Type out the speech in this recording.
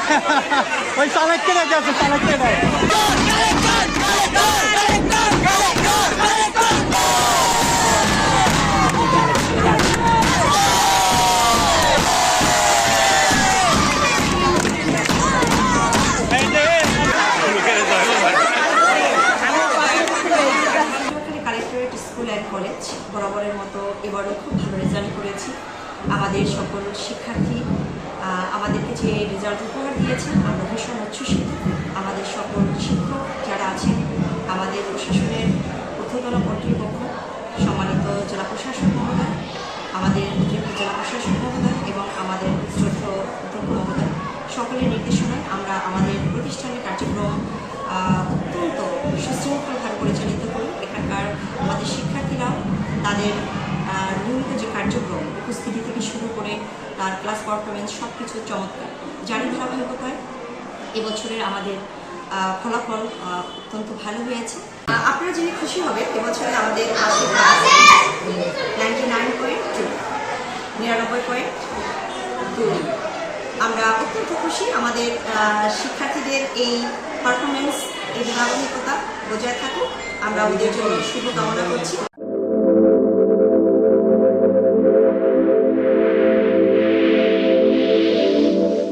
ওই কালেক্টরে গেছে কালেক্টরে। Collectorate school and college বরাবরের মতো এবারও খুব ভালো রেজাল্ট করেছি। আমাদের সকল শিক্ষার্থী আমাদেরকে যে রেজাল্ট উপহার দিয়েছেন আমরা ভীষণ উচ্ছ্বসিত। আমাদের সকল শিক্ষক যারা আছেন, আমাদের প্রশাসনের ঊর্ধ্বতন কর্তৃপক্ষ, সম্মানিত জেলা প্রশাসক মহোদয়, আমাদের অতিরিক্ত জেলা প্রশাসক মহোদয় এবং আমাদের শ্রদ্ধেয় অধ্যক্ষ মহোদয়, সকলের নির্দেশনায় আমরা আমাদের প্রতিষ্ঠানের কার্যক্রম অত্যন্ত সুশৃঙ্খলভাবে পরিচালিত করি। এখানকার আমাদের শিক্ষার্থীরাও তাদের নিয়মিত যে কার্যক্রম উপস্থিতি থেকে শুরু করে তার ক্লাস পারফরমেন্স সব কিছু চমৎকার। জারি ধারাবাহিকতায় এবছরের আমাদের ফলাফল অত্যন্ত ভালো হয়েছে। আপনারা জেনে খুশি হবে এবছরে আমাদের 99.2 আমরা অত্যন্ত খুশি। আমাদের শিক্ষার্থীদের এই পারফরমেন্স, এই ধারাবাহিকতা বজায় থাকুক, আমরা ওদের জন্য শুভকামনা করছি।